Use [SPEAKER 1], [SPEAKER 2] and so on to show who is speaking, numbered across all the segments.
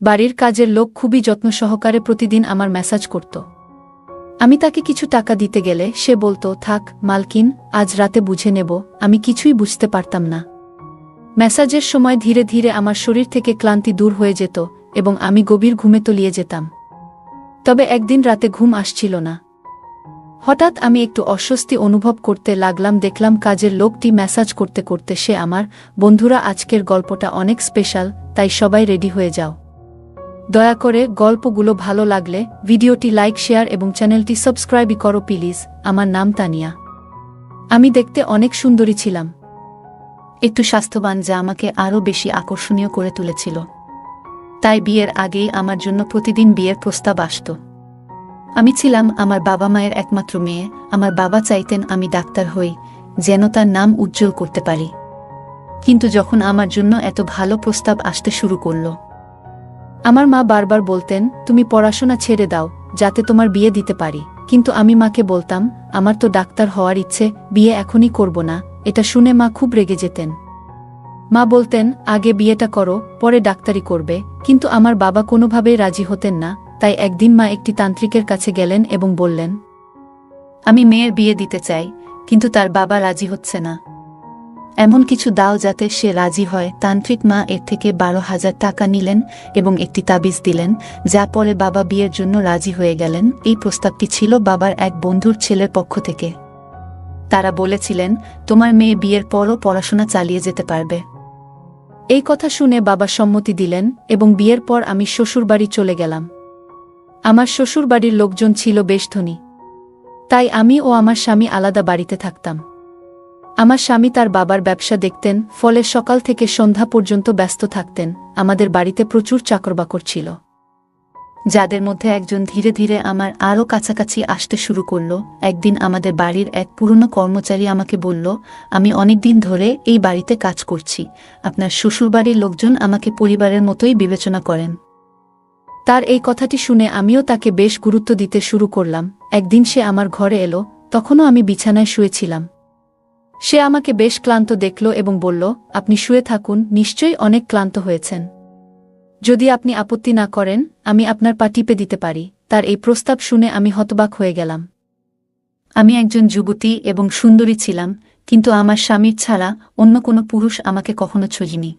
[SPEAKER 1] বাড়ির কাজের লোক খুবই যত্ন সহকারে প্রতিদিন আমার ম্যাসাজ করত। আমি তাকে কিছু টাকা দিতে গেলে সে বলতো, থাক মালকিন, আজ রাতে বুঝে নেব। আমি কিছুই বুঝতে পারতাম না। ম্যাসাজের সময় ধীরে ধীরে আমার শরীর থেকে ক্লান্তি দূর হয়ে যেত এবং আমি গভীর ঘুমে তলিয়ে যেতাম। তবে একদিন রাতে ঘুম আসছিল না। হঠাৎ আমি একটু অস্বস্তি অনুভব করতে লাগলাম। দেখলাম কাজের লোকটি ম্যাসাজ করতে করতে সে আমার, বন্ধুরা আজকের গল্পটা অনেক স্পেশাল, তাই সবাই রেডি হয়ে যাও। দয়া করে গল্পগুলো ভালো লাগলে ভিডিওটি লাইক, শেয়ার এবং চ্যানেলটি সাবস্ক্রাইব করো প্লিজ। আমার নাম তানিয়া। আমি দেখতে অনেক সুন্দরী ছিলাম, একটু স্বাস্থ্যবান, যা আমাকে আরও বেশি আকর্ষণীয় করে তুলেছিল। তাই বিয়ের আগেই আমার জন্য প্রতিদিন বিয়ের প্রস্তাব আসত। আমি ছিলাম আমার বাবা মায়ের একমাত্র মেয়ে। আমার বাবা চাইতেন আমি ডাক্তার হই, যেন তার নাম উজ্জ্বল করতে পারি। কিন্তু যখন আমার জন্য এত ভালো প্রস্তাব আসতে শুরু করল, আমার মা বারবার বলতেন, তুমি পড়াশোনা ছেড়ে দাও যাতে তোমার বিয়ে দিতে পারি। কিন্তু আমি মাকে বলতাম, আমার তো ডাক্তার হওয়ার ইচ্ছে, বিয়ে এখনই করব না। এটা শুনে মা খুব রেগে যেতেন। মা বলতেন, আগে বিয়েটা করো, পরে ডাক্তারি করবে। কিন্তু আমার বাবা কোনোভাবেই রাজি হতেন না। তাই একদিন মা একটি তান্ত্রিকের কাছে গেলেন এবং বললেন, আমি মেয়ের বিয়ে দিতে চাই, কিন্তু তার বাবা রাজি হচ্ছে না। এমন কিছু দাও যাতে সে রাজি হয়। তান্ত্রিক মা এর থেকে 12,000 টাকা নিলেন এবং একটি তাবিজ দিলেন, যা পরে বাবা বিয়ের জন্য রাজি হয়ে গেলেন। এই প্রস্তাবটি ছিল বাবার এক বন্ধুর ছেলের পক্ষ থেকে। তারা বলেছিলেন, তোমার মেয়ে বিয়ের পরও পড়াশোনা চালিয়ে যেতে পারবে। এই কথা শুনে বাবা সম্মতি দিলেন এবং বিয়ের পর আমি শ্বশুরবাড়ি চলে গেলাম। আমার শ্বশুরবাড়ির লোকজন ছিল বেশ ধনী, তাই আমি ও আমার স্বামী আলাদা বাড়িতে থাকতাম। আমার স্বামী তার বাবার ব্যবসা দেখতেন, ফলে সকাল থেকে সন্ধ্যা পর্যন্ত ব্যস্ত থাকতেন। আমাদের বাড়িতে প্রচুর চাকরবাকর ছিল, যাদের মধ্যে একজন ধীরে ধীরে আমার আরও কাছাকাছি আসতে শুরু করল। একদিন আমাদের বাড়ির এক পুরনো কর্মচারী আমাকে বলল, আমি অনেকদিন ধরে এই বাড়িতে কাজ করছি। আপনার শ্বশুরবাড়ির লোকজন আমাকে পরিবারের মতোই বিবেচনা করেন। তার এই কথাটি শুনে আমিও তাকে বেশ গুরুত্ব দিতে শুরু করলাম। একদিন সে আমার ঘরে এলো, তখনও আমি বিছানায় শুয়েছিলাম। সে আমাকে বেশ ক্লান্ত দেখল এবং বলল, আপনি শুয়ে থাকুন, নিশ্চয়ই অনেক ক্লান্ত হয়েছেন। যদি আপনি আপত্তি না করেন, আমি আপনার পা টিপে দিতে পারি। তার এই প্রস্তাব শুনে আমি হতবাক হয়ে গেলাম। আমি একজন যুবতী এবং সুন্দরী ছিলাম, কিন্তু আমার স্বামীর ছাড়া অন্য কোনো পুরুষ আমাকে কখনো ছোঁয়নি,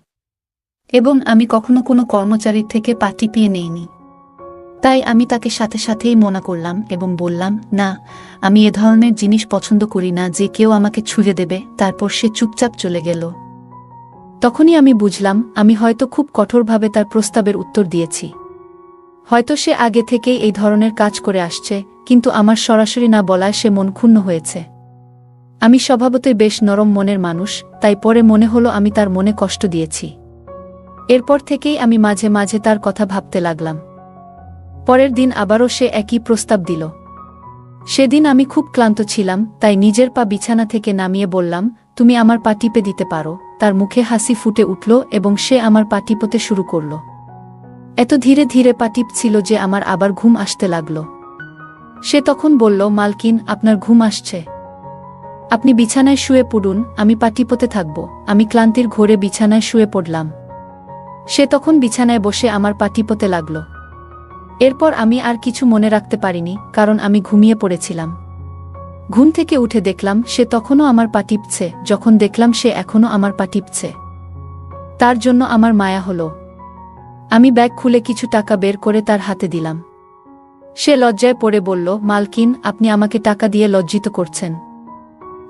[SPEAKER 1] এবং আমি কখনো কোনো কর্মচারীর থেকে পা টিপিয়ে নেইনি। তাই আমি তাকে সাথে সাথেই মনা করলাম এবং বললাম, না, আমি এ ধরনের জিনিস পছন্দ করি না যে কেউ আমাকে ছুঁড়ে দেবে। তারপর সে চুপচাপ চলে গেল। তখনই আমি বুঝলাম, আমি হয়তো খুব কঠোরভাবে তার প্রস্তাবের উত্তর দিয়েছি। হয়তো সে আগে থেকেই এই ধরনের কাজ করে আসছে, কিন্তু আমার সরাসরি না বলায় সে মন ক্ষুণ্ণ হয়েছে। আমি স্বভাবতই বেশ নরম মনের মানুষ, তাই পরে মনে হলো আমি তার মনে কষ্ট দিয়েছি। এরপর থেকেই আমি মাঝে মাঝে তার কথা ভাবতে লাগলাম। পরের দিন আবারও সে একই প্রস্তাব দিল। সেদিন আমি খুব ক্লান্ত ছিলাম, তাই নিজের পা বিছানা থেকে নামিয়ে বললাম, তুমি আমার পা টিপে দিতে পারো। তার মুখে হাসি ফুটে উঠল এবং সে আমার পা টিপতে শুরু করল। এত ধীরে ধীরে পা টিপছিল যে আমার আবার ঘুম আসতে লাগল। সে তখন বলল, মালকিন, আপনার ঘুম আসছে, আপনি বিছানায় শুয়ে পড়ুন, আমি পা টিপতে থাকব। আমি ক্লান্তির ঘোরে বিছানায় শুয়ে পড়লাম। সে তখন বিছানায় বসে আমার পা টিপতে লাগল। এরপর আমি আর কিছু মনে রাখতে পারিনি, কারণ আমি ঘুমিয়ে পড়েছিলাম। ঘুম থেকে উঠে দেখলাম সে তখনও আমার পা টিপছে। যখন দেখলাম সে এখনও আমার পা টিপছে, তার জন্য আমার মায়া হলো। আমি ব্যাগ খুলে কিছু টাকা বের করে তার হাতে দিলাম। সে লজ্জায় পড়ে বলল, মালকিন, আপনি আমাকে টাকা দিয়ে লজ্জিত করছেন।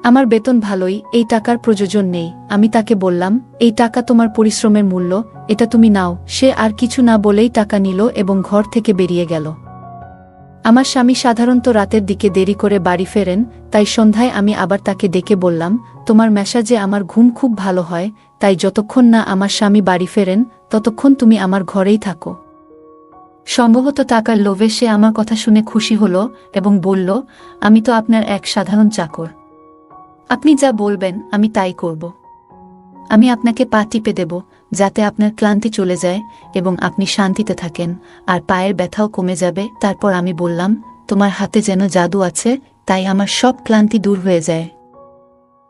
[SPEAKER 1] আমার বেতন ভালোই, এই টাকার প্রয়োজন নেই। আমি তাকে বললাম, এই টাকা তোমার পরিশ্রমের মূল্য, এটা তুমি নাও। সে আর কিছু না বলেই টাকা নিল এবং ঘর থেকে বেরিয়ে গেল। আমার স্বামী সাধারণত রাতের দিকে দেরি করে বাড়ি ফেরেন, তাই সন্ধ্যায় আমি আবার তাকে ডেকে বললাম, তোমার ম্যাসাজে আমার ঘুম খুব ভালো হয়, তাই যতক্ষণ না আমার স্বামী বাড়ি ফেরেন ততক্ষণ তুমি আমার ঘরেই থাকো। সম্ভবত টাকার লোভে সে আমার কথা শুনে খুশি হল এবং বলল, আমি তো আপনার এক সাধারণ চাকর, আপনি যা বলবেন আমি তাই করব। আমি আপনাকে পা টিপে দেব যাতে আপনার ক্লান্তি চলে যায় এবং আপনি শান্তিতে থাকেন, আর পায়ের ব্যথাও কমে যাবে। তারপর আমি বললাম, তোমার হাতে যেন জাদু আছে, তাই আমার সব ক্লান্তি দূর হয়ে যায়।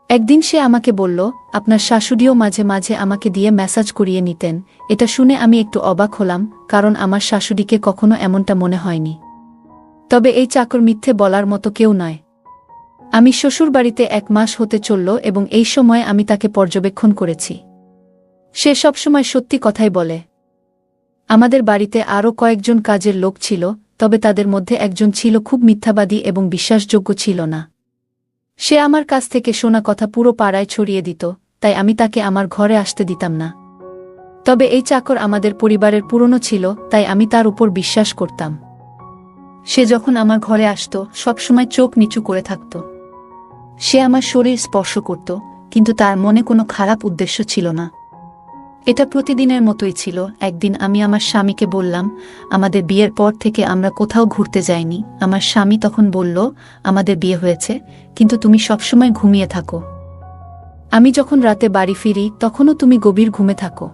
[SPEAKER 1] একদিন সে আমাকে বলল, আপনার শাশুড়িও মাঝে মাঝে আমাকে দিয়ে ম্যাসাজ করিয়ে নিতেন। এটা শুনে আমি একটু অবাক হলাম, কারণ আমার শাশুড়িকে কখনো এমনটা মনে হয়নি। তবে এই চাকর মিথ্যে বলার মতো কেউ নয়। আমি শ্বশুরবাড়িতে 1 মাস হতে চলল এবং এই সময় আমি তাকে পর্যবেক্ষণ করেছি। সে সবসময় সত্যি কথাই বলে। আমাদের বাড়িতে আরও কয়েকজন কাজের লোক ছিল, তবে তাদের মধ্যে একজন ছিল খুব মিথ্যাবাদী এবং বিশ্বাসযোগ্য ছিল না। সে আমার কাছ থেকে শোনা কথা পুরো পাড়ায় ছড়িয়ে দিত, তাই আমি তাকে আমার ঘরে আসতে দিতাম না। তবে এই চাকর আমাদের পরিবারের পুরনো ছিল, তাই আমি তার উপর বিশ্বাস করতাম। সে যখন আমার ঘরে আসত সবসময় চোখ নিচু করে থাকত। সে আমার শরীর স্পর্শ করত, কিন্তু তার মনে কোনো খারাপ উদ্দেশ্য ছিল না। এটা প্রতিদিনের মতোই ছিল। একদিন আমি আমার স্বামীকে বললাম, আমাদের বিয়ের পর থেকে আমরা কোথাও ঘুরতে যাইনি। আমার স্বামী তখন বলল, আমাদের বিয়ে হয়েছে, কিন্তু তুমি সবসময় ঘুমিয়ে থাকো। আমি যখন রাতে বাড়ি ফিরি তখনও তুমি গভীর ঘুমে থাকো।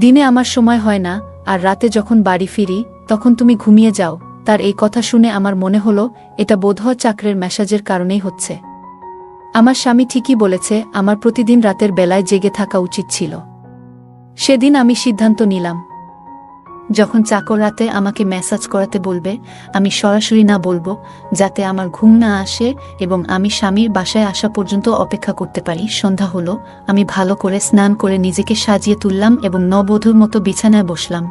[SPEAKER 1] দিনে আমার সময় হয় না, আর রাতে যখন বাড়ি ফিরি তখন তুমি ঘুমিয়ে যাও। তার এই কথা শুনে আমার মনে হলো, এটা বোধহয় চাকরের মেসাজের কারণেই হচ্ছে। আমার স্বামী ঠিকই বলেছে, আমার প্রতিদিন রাতের বেলায় জেগে থাকা উচিত ছিল। সেদিন আমি সিদ্ধান্ত নিলাম, যখন চাকর রাতে আমাকে ম্যাসাজ করাতে বলবে আমি সরাসরি না বলবো, যাতে আমার ঘুম না আসে এবং আমি স্বামীর বাসায় আসা পর্যন্ত অপেক্ষা করতে পারি। সন্ধ্যা হলো, আমি ভালো করে স্নান করে নিজেকে সাজিয়ে তুললাম এবং নববধূর মতো বিছানায় বসলাম।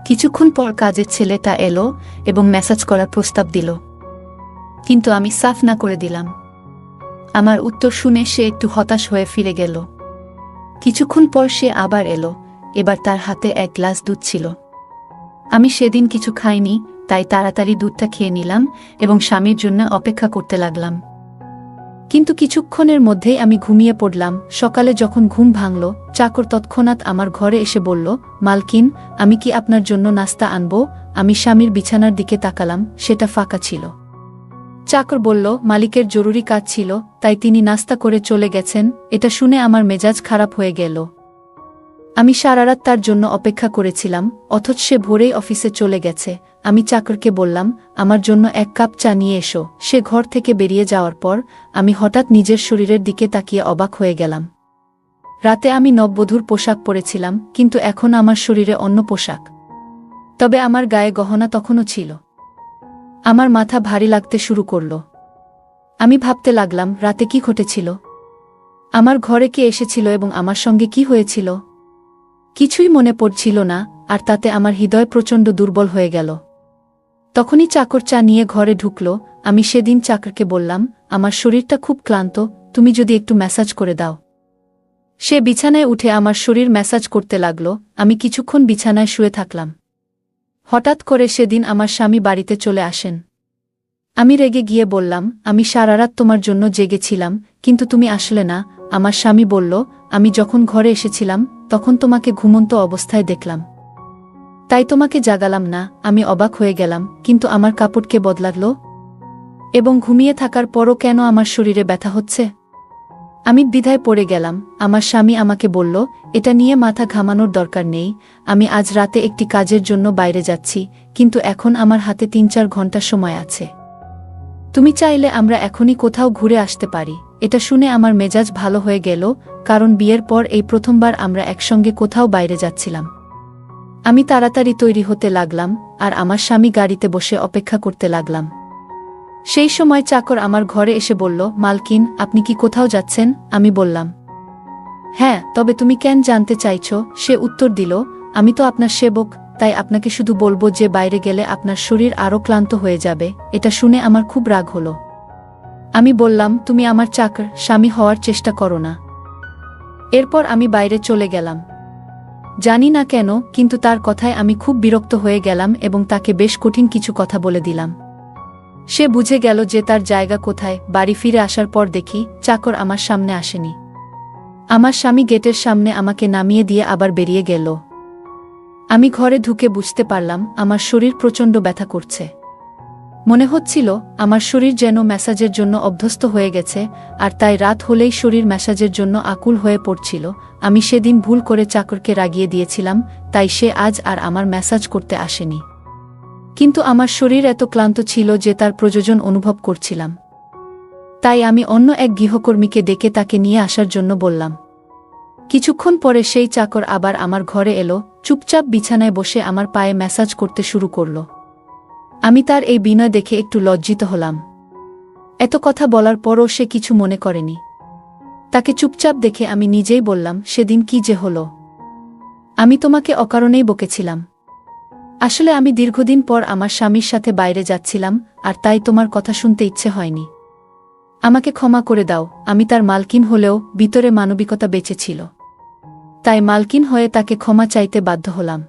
[SPEAKER 1] কিছুক্ষণ পর কাজের ছেলেটা এলো এবং ম্যাসাজ করার প্রস্তাব দিল, কিন্তু আমি সাফ না করে দিলাম। আমার উত্তর শুনে সে একটু হতাশ হয়ে ফিরে গেল। কিছুক্ষণ পর সে আবার এলো, এবার তার হাতে 1 গ্লাস দুধ ছিল। আমি সেদিন কিছু খাইনি, তাই তাড়াতাড়ি দুধটা খেয়ে নিলাম এবং স্বামীর জন্য অপেক্ষা করতে লাগলাম। কিন্তু কিছুক্ষণের মধ্যেই আমি ঘুমিয়ে পড়লাম। সকালে যখন ঘুম ভাঙল, চাকর তৎক্ষণাৎ আমার ঘরে এসে বলল, মালকিন, আমি কি আপনার জন্য নাস্তা আনব? আমি স্বামীর বিছানার দিকে তাকালাম, সেটা ফাঁকা ছিল। চাকর বলল, মালিকের জরুরি কাজ ছিল, তাই তিনি নাস্তা করে চলে গেছেন। এটা শুনে আমার মেজাজ খারাপ হয়ে গেল। আমি সারারাত তার জন্য অপেক্ষা করেছিলাম, অথচ সে ভোরেই অফিসে চলে গেছে। আমি চাকরকে বললাম, আমার জন্য 1 কাপ চা নিয়ে এসো। সে ঘর থেকে বেরিয়ে যাওয়ার পর আমি হঠাৎ নিজের শরীরের দিকে তাকিয়ে অবাক হয়ে গেলাম। রাতে আমি নববধূর পোশাক পরেছিলাম, কিন্তু এখন আমার শরীরে অন্য পোশাক। তবে আমার গায়ে গহনা তখনও ছিল। আমার মাথা ভারী লাগতে শুরু করল। আমি ভাবতে লাগলাম, রাতে কি ঘটেছিল? আমার ঘরে কে এসেছিল এবং আমার সঙ্গে কি হয়েছিল? কিছুই মনে পড়ছিল না, আর তাতে আমার হৃদয় প্রচণ্ড দুর্বল হয়ে গেল। তখনই চাকর চা নিয়ে ঘরে ঢুকল। আমি সেদিন চাকরকে বললাম, আমার শরীরটা খুব ক্লান্ত, তুমি যদি একটু ম্যাসাজ করে দাও। সে বিছানায় উঠে আমার শরীর ম্যাসাজ করতে লাগল। আমি কিছুক্ষণ বিছানায় শুয়ে থাকলাম। হঠাৎ করে সেদিন আমার স্বামী বাড়িতে চলে আসেন। আমি রেগে গিয়ে বললাম, আমি সারারাত তোমার জন্য জেগেছিলাম, কিন্তু তুমি আসলে না। আমার স্বামী বলল, আমি যখন ঘরে এসেছিলাম তখন তোমাকে ঘুমন্ত অবস্থায় দেখলাম, তাই তোমাকে জাগালাম না। আমি অবাক হয়ে গেলাম, কিন্তু আমার কাপড় কে বদলালো এবং ঘুমিয়ে থাকার পরও কেন আমার শরীরে ব্যথা হচ্ছে? আমি দ্বিধায় পড়ে গেলাম। আমার স্বামী আমাকে বলল, এটা নিয়ে মাথা ঘামানোর দরকার নেই। আমি আজ রাতে একটি কাজের জন্য বাইরে যাচ্ছি, কিন্তু এখন আমার হাতে 3-4 ঘন্টা সময় আছে। তুমি চাইলে আমরা এখনই কোথাও ঘুরে আসতে পারি। এটা শুনে আমার মেজাজ ভালো হয়ে গেল, কারণ বিয়ের পর এই প্রথমবার আমরা একসঙ্গে কোথাও বাইরে যাচ্ছিলাম। আমি তাড়াতাড়ি তৈরি হতে লাগলাম, আর আমার স্বামী গাড়িতে বসে অপেক্ষা করতে লাগলাম। সেই সময় চাকর আমার ঘরে এসে বলল, মালকিন, আপনি কি কোথাও যাচ্ছেন? আমি বললাম, হ্যাঁ, তবে তুমি কেন জানতে চাইছ? সে উত্তর দিল, আমি তো আপনার সেবক, তাই আপনাকে শুধু বলবো যে বাইরে গেলে আপনার শরীর আরও ক্লান্ত হয়ে যাবে। এটা শুনে আমার খুব রাগ হলো। আমি বললাম, তুমি আমার চাকর, স্বামী হওয়ার চেষ্টা করো না। এরপর আমি বাইরে চলে গেলাম। জানি না কেন, কিন্তু তার কথায় আমি খুব বিরক্ত হয়ে গেলাম এবং তাকে বেশ কঠিন কিছু কথা বলে দিলাম। সে বুঝে গেল যে তার জায়গা কোথায়। বাড়ি ফিরে আসার পর দেখি চাকর আমার সামনে আসেনি। আমার স্বামী গেটের সামনে আমাকে নামিয়ে দিয়ে আবার বেরিয়ে গেল। আমি ঘরে ঢুকে বুঝতে পারলাম আমার শরীর প্রচণ্ড ব্যথা করছে। মনে হচ্ছিল আমার শরীর যেন ম্যাসাজের জন্য অভ্যস্ত হয়ে গেছে, আর তাই রাত হলেই শরীর ম্যাসাজের জন্য আকুল হয়ে পড়ছিল। আমি সেদিন ভুল করে চাকরকে রাগিয়ে দিয়েছিলাম, তাই সে আজ আর আমার ম্যাসাজ করতে আসেনি। কিন্তু আমার শরীর এত ক্লান্ত ছিল যে তার প্রয়োজন অনুভব করছিলাম। তাই আমি অন্য এক গৃহকর্মীকে ডেকে তাকে নিয়ে আসার জন্য বললাম। কিছুক্ষণ পরে সেই চাকর আবার আমার ঘরে এলো, চুপচাপ বিছানায় বসে আমার পায়ে ম্যাসাজ করতে শুরু করল। আমি তার এই বিনয় দেখে একটু লজ্জিত হলাম। এত কথা বলার পরও সে কিছু মনে করেনি। তাকে চুপচাপ দেখে আমি নিজেই বললাম, সেদিন কি যে হলো? আমি তোমাকে অকারণেই বকেছিলাম। আসলে আমি দীর্ঘদিন পর আমার স্বামীর সাথে বাইরে যাচ্ছিলাম, আর তাই তোমার কথা শুনতে ইচ্ছে হয়নি। আমাকে ক্ষমা করে দাও। আমি তার মালকিন হলেও ভিতরে মানবিকতা বেঁচে ছিল। তাই মালকিন হয়ে তাকে ক্ষমা চাইতে বাধ্য হলাম।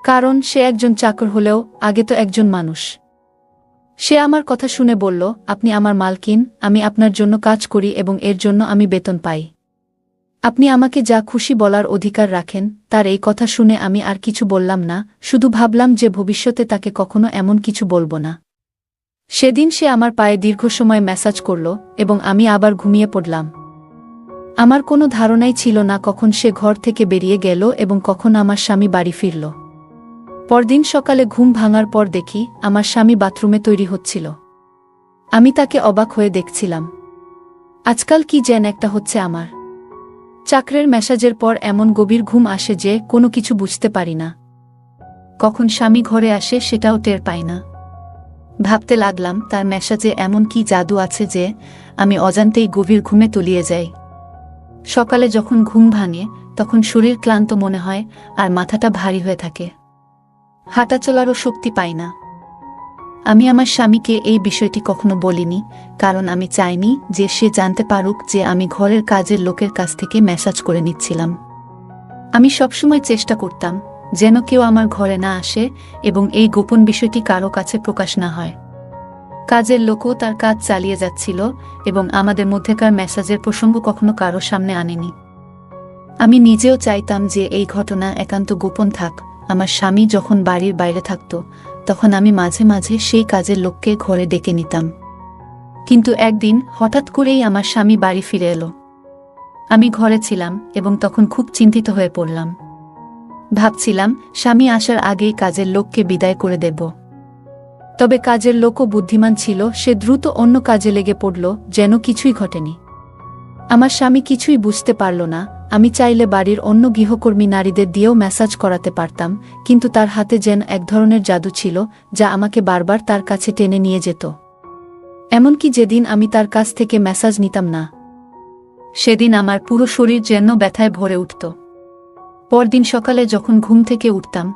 [SPEAKER 1] কারণ সে একজন চাকর হলেও আগে তো একজন মানুষ। সে আমার কথা শুনে বলল, আপনি আমার মালকিন, আমি আপনার জন্য কাজ করি এবং এর জন্য আমি বেতন পাই। আপনি আমাকে যা খুশি বলার অধিকার রাখেন। তার এই কথা শুনে আমি আর কিছু বললাম না, শুধু ভাবলাম যে ভবিষ্যতে তাকে কখনো এমন কিছু বলবো না। সেদিন সে আমার পায়ে দীর্ঘ সময় ম্যাসাজ করল এবং আমি আবার ঘুমিয়ে পড়লাম। আমার কোনো ধারণাই ছিল না কখন সে ঘর থেকে বেরিয়ে গেল এবং কখন আমার স্বামী বাড়ি ফিরল। পরদিন সকালে ঘুম ভাঙার পর দেখি আমার স্বামী বাথরুমে তৈরি হচ্ছিল। আমি তাকে অবাক হয়ে দেখছিলাম। আজকাল কি যেন একটা হচ্ছে আমার। চাকরের ম্যাসাজের পর এমন গভীর ঘুম আসে যে কোনো কিছু বুঝতে পারি না। কখন স্বামী ঘরে আসে সেটাও টের পাই না। ভাবতে লাগলাম তার ম্যাসাজে এমন কি জাদু আছে যে আমি অজান্তেই গভীর ঘুমে তলিয়ে যাই। সকালে যখন ঘুম ভাঙে তখন শরীর ক্লান্ত মনে হয় আর মাথাটা ভারী হয়ে থাকে। হাঁটা চলারও শক্তি পাই না। আমি আমার স্বামীকে এই বিষয়টি কখনো বলিনি, কারণ আমি চাইনি যে সে জানতে পারুক যে আমি ঘরের কাজের লোকের কাছ থেকে ম্যাসাজ করে নিচ্ছিলাম। আমি সবসময় চেষ্টা করতাম যেন কেউ আমার ঘরে না আসে এবং এই গোপন বিষয়টি কারো কাছে প্রকাশ না হয়। কাজের লোকও তার কাজ চালিয়ে যাচ্ছিল এবং আমাদের মধ্যেকার ম্যাসাজের প্রসঙ্গ কখনো কারো সামনে আনেনি। আমি নিজেও চাইতাম যে এই ঘটনা একান্ত গোপন থাক। আমার স্বামী যখন বাড়ির বাইরে থাকত তখন আমি মাঝে মাঝে সেই কাজের লোককে ঘরে ডেকে নিতাম। কিন্তু একদিন হঠাৎ করেই আমার স্বামী বাড়ি ফিরে এলো। আমি ঘরে ছিলাম এবং তখন খুব চিন্তিত হয়ে পড়লাম। ভাবছিলাম স্বামী আসার আগেই কাজের লোককে বিদায় করে দেব। তবে কাজের লোকও বুদ্ধিমান ছিল, সে দ্রুত অন্য কাজে লেগে পড়ল যেন কিছুই ঘটেনি। আমার স্বামী কিছুই বুঝতে পারল না। আমি চাইলে বাড়ির অন্য গৃহকর্মী নারীদের দিয়েও ম্যাসাজ করাতে পারতাম, কিন্তু তার হাতে যেন এক ধরনের জাদু ছিল যা আমাকে বারবার তার কাছে টেনে নিয়ে যেত। এমনকি যেদিন আমি তার কাছ থেকে ম্যাসাজ নিতাম না, সেদিন আমার পুরো শরীর যেন ব্যথায় ভরে উঠত। পরদিন সকালে যখন ঘুম থেকে উঠতাম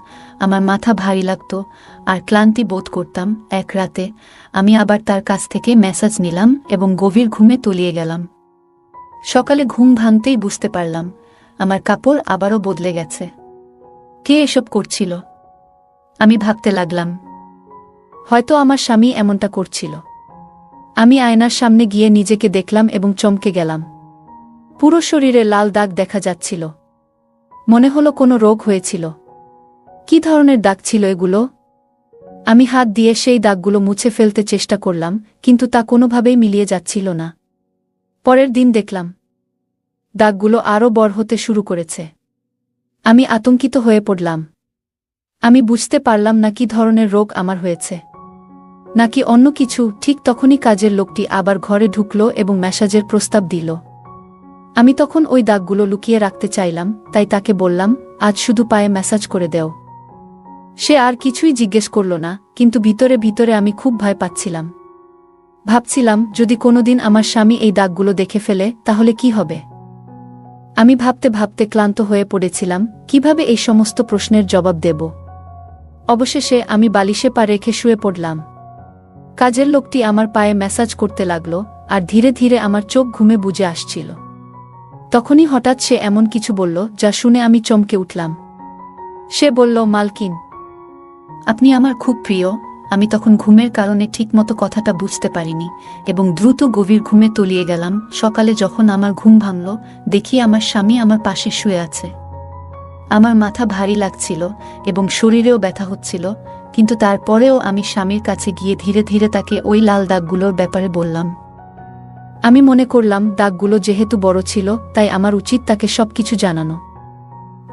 [SPEAKER 1] আমার মাথা ভারী লাগত আর ক্লান্তি বোধ করতাম। এক রাতে আমি আবার তার কাছ থেকে ম্যাসাজ নিলাম এবং গভীর ঘুমে তলিয়ে গেলাম। সকালে ঘুম ভাঙতেই বুঝতে পারলাম আমার কাপড় আবারও বদলে গেছে। কে এসব করছিল? আমি ভাবতে লাগলাম, হয়তো আমার স্বামী এমনটা করছিল। আমি আয়নার সামনে গিয়ে নিজেকে দেখলাম এবং চমকে গেলাম। পুরো শরীরে লাল দাগ দেখা যাচ্ছিল। মনে হলো কোনো রোগ হয়েছিল। কি ধরনের দাগ ছিল এগুলো? আমি হাত দিয়ে সেই দাগগুলো মুছে ফেলতে চেষ্টা করলাম, কিন্তু তা কোনোভাবেই মিলিয়ে যাচ্ছিল না। পরের দিন দেখলাম দাগগুলো আরও বড় হতে শুরু করেছে। আমি আতঙ্কিত হয়ে পড়লাম। আমি বুঝতে পারলাম না কি ধরনের রোগ আমার হয়েছে, নাকি অন্য কিছু। ঠিক তখনই কাজের লোকটি আবার ঘরে ঢুকল এবং ম্যাসাজের প্রস্তাব দিল। আমি তখন ওই দাগগুলো লুকিয়ে রাখতে চাইলাম, তাই তাকে বললাম, আজ শুধু পায়ে ম্যাসাজ করে দেও। সে আর কিছুই জিজ্ঞেস করল না, কিন্তু ভিতরে ভিতরে আমি খুব ভয় পাচ্ছিলাম। ভাবছিলাম যদি কোনোদিন আমার স্বামী এই দাগগুলো দেখে ফেলে তাহলে কি হবে। আমি ভাবতে ভাবতে ক্লান্ত হয়ে পড়েছিলাম, কিভাবে এই সমস্ত প্রশ্নের জবাব দেব। অবশেষে আমি বালিশে পা রেখে শুয়ে পড়লাম। কাজের লোকটি আমার পায়ে ম্যাসাজ করতে লাগল আর ধীরে ধীরে আমার চোখ ঘুমে বুজে আসছিল। তখনই হঠাৎ সে এমন কিছু বলল যা শুনে আমি চমকে উঠলাম। সে বলল, মালকিন, আপনি আমার খুব প্রিয়। আমি তখন ঘুমের কারণে ঠিকমতো কথাটা বুঝতে পারিনি এবং দ্রুত গভীর ঘুমে তলিয়ে গেলাম। সকালে যখন আমার ঘুম ভাঙল দেখি আমার স্বামী আমার পাশে শুয়ে আছে। আমার মাথা ভারী লাগছিল এবং শরীরেও ব্যথা হচ্ছিল, কিন্তু তারপরেও আমি স্বামীর কাছে গিয়ে ধীরে ধীরে তাকে ওই লাল দাগগুলোর ব্যাপারে বললাম। আমি মনে করলাম দাগগুলো যেহেতু বড় ছিল তাই আমার উচিত তাকে সবকিছু জানানো।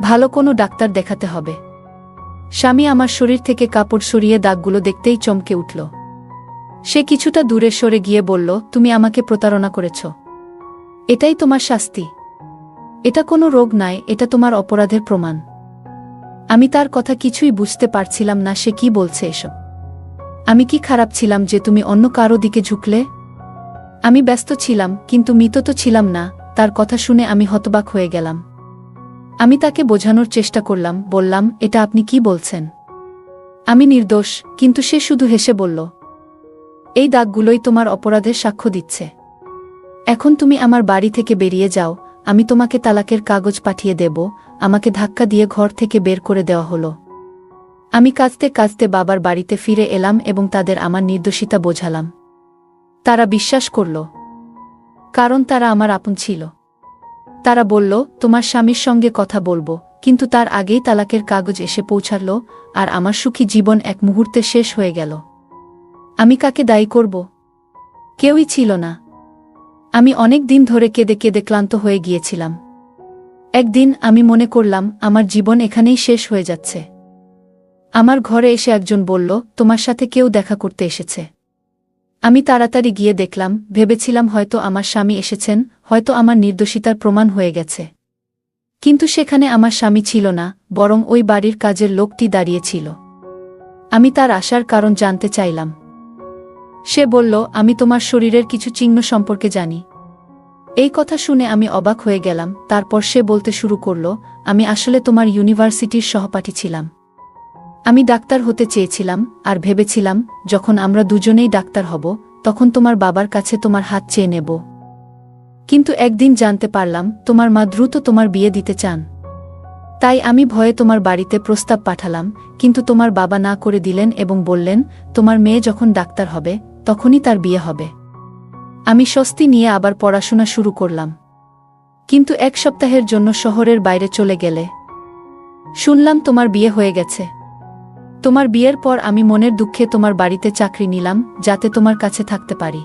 [SPEAKER 1] ভালো কোনো ডাক্তার দেখাতে হবে। স্বামী আমার শরীর থেকে কাপড় সরিয়ে দাগগুলো দেখতেই চমকে উঠল। সে কিছুটা দূরে সরে গিয়ে বলল, তুমি আমাকে প্রতারণা করেছ। এটাই তোমার শাস্তি। এটা কোনো রোগ নয়, এটা তোমার অপরাধের প্রমাণ। আমি তার কথা কিছুই বুঝতে পারছিলাম না, সে কি বলছে এসব। আমি কি খারাপ ছিলাম যে তুমি অন্য কারো দিকে ঝুঁকলে? আমি ব্যস্ত ছিলাম, কিন্তু মৃত তো ছিলাম না। তার কথা শুনে আমি হতবাক হয়ে গেলাম। আমি তাকে বোঝানোর চেষ্টা করলাম, বললাম, এটা আপনি কি বলছেন? আমি নির্দোষ। কিন্তু সে শুধু হেসে বলল, এই দাগগুলোই তোমার অপরাধের সাক্ষ্য দিচ্ছে। এখন তুমি আমার বাড়ি থেকে বেরিয়ে যাও, আমি তোমাকে তালাকের কাগজ পাঠিয়ে দেব। আমাকে ধাক্কা দিয়ে ঘর থেকে বের করে দেওয়া হলো। আমি কাঁদতে কাঁদতে বাবার বাড়িতে ফিরে এলাম এবং তাদের আমার নির্দোষিতা বোঝালাম। তারা বিশ্বাস করল, কারণ তারা আমার আপন ছিল। তারা বলল, তোমার স্বামীর সঙ্গে কথা বলবো, কিন্তু তার আগেই তালাকের কাগজ এসে পৌঁছাল, আর আমার সুখী জীবন এক মুহূর্তে শেষ হয়ে গেল। আমি কাকে দায়ী করব? কেউই ছিল না। আমি অনেক দিন ধরে কেঁদে কেঁদে ক্লান্ত হয়ে গিয়েছিলাম। একদিন আমি মনে করলাম, আমার জীবন এখানেই শেষ হয়ে যাচ্ছে। আমার ঘরে এসে একজন বলল, তোমার সাথে কেউ দেখা করতে এসেছে। আমি তাড়াতাড়ি গিয়ে দেখলাম, ভেবেছিলাম হয়তো আমার স্বামী এসেছেন, হয়তো আমার নির্দোষিতার প্রমাণ হয়ে গেছে। কিন্তু সেখানে আমার স্বামী ছিল না, বরং ওই বাড়ির কাজের লোকটি দাঁড়িয়েছিল। আমি তার আসার কারণ জানতে চাইলাম। সে বলল, আমি তোমার শরীরের কিছু চিহ্ন সম্পর্কে জানি। এই কথা শুনে আমি অবাক হয়ে গেলাম। তারপর সে বলতে শুরু করল, আমি আসলে তোমার ইউনিভার্সিটির সহপাঠী ছিলাম। আমি ডাক্তার হতে চেয়েছিলাম, আর ভেবেছিলাম যখন আমরা দুজনেই ডাক্তার হব, তখন তোমার বাবার কাছে তোমার হাত চেয়ে নেব। কিন্তু একদিন জানতে পারলাম, তোমার মা দ্রুত তোমার বিয়ে দিতে চান। তাই আমি ভয়ে তোমার বাড়িতে প্রস্তাব পাঠালাম, কিন্তু তোমার বাবা না করে দিলেন এবং বললেন, তোমার মেয়ে যখন ডাক্তার হবে, তখনই তার বিয়ে হবে। আমি স্বস্তি নিয়ে আবার পড়াশোনা শুরু করলাম। কিন্তু এক সপ্তাহের জন্য শহরের বাইরে চলে গেলে শুনলাম তোমার বিয়ে হয়ে গেছে। তোমার বিয়ের পর আমি মনের দুঃখে তোমার বাড়িতে চাকরি নিলাম, যাতে তোমার কাছে থাকতে পারি।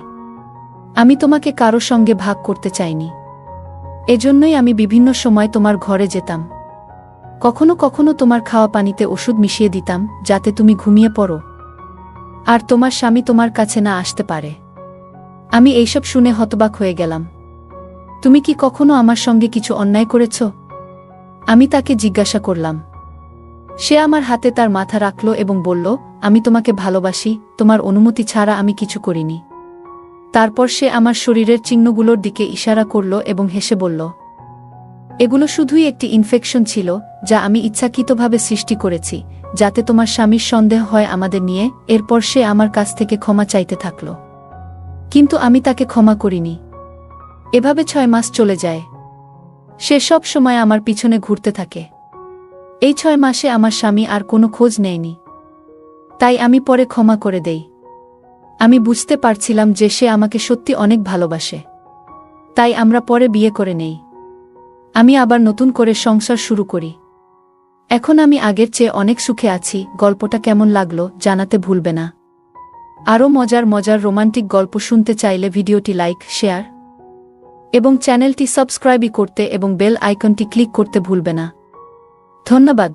[SPEAKER 1] আমি তোমাকে কারো সঙ্গে ভাগ করতে চাইনি। এজন্যই আমি বিভিন্ন সময় তোমার ঘরে যেতাম। কখনো কখনো তোমার খাওয়া পানিতে ওষুধ মিশিয়ে দিতাম, যাতে তুমি ঘুমিয়ে পড়ো, আর তোমার স্বামী তোমার কাছে না আসতে পারে। আমি এইসব শুনে হতবাক হয়ে গেলাম। তুমি কি কখনো আমার সঙ্গে কিছু অন্যায় করেছ? আমি তাকে জিজ্ঞাসা করলাম। সে আমার হাতে তার মাথা রাখল এবং বলল, আমি তোমাকে ভালোবাসি, তোমার অনুমতি ছাড়া আমি কিছু করিনি। তারপর সে আমার শরীরের চিহ্নগুলোর দিকে ইশারা করল এবং হেসে বলল, এগুলো শুধুই একটি ইনফেকশন ছিল, যা আমি ইচ্ছাকৃতভাবে সৃষ্টি করেছি, যাতে তোমার স্বামীর সন্দেহ হয় আমাদের নিয়ে। এরপর সে আমার কাছ থেকে ক্ষমা চাইতে থাকল, কিন্তু আমি তাকে ক্ষমা করিনি। এভাবে 6 মাস চলে যায়। সে সব সময় আমার পিছনে ঘুরতে থাকে। এই 6 মাসে আমার স্বামী আর কোনো খোঁজ নেয়নি। তাই আমি পরে ক্ষমা করে দেই। আমি বুঝতে পারছিলাম যে সে আমাকে সত্যি অনেক ভালোবাসে। তাই আমরা পরে বিয়ে করে নেই। আমি আবার নতুন করে সংসার শুরু করি। এখন আমি আগের চেয়ে অনেক সুখে আছি। গল্পটা কেমন লাগলো জানাতে ভুলবে না। আরও মজার মজার রোমান্টিক গল্প শুনতে চাইলে ভিডিওটি লাইক, শেয়ার এবং চ্যানেলটি সাবস্ক্রাইব করতে এবং বেল আইকনটি ক্লিক করতে ভুলবে না। ধন্যবাদ।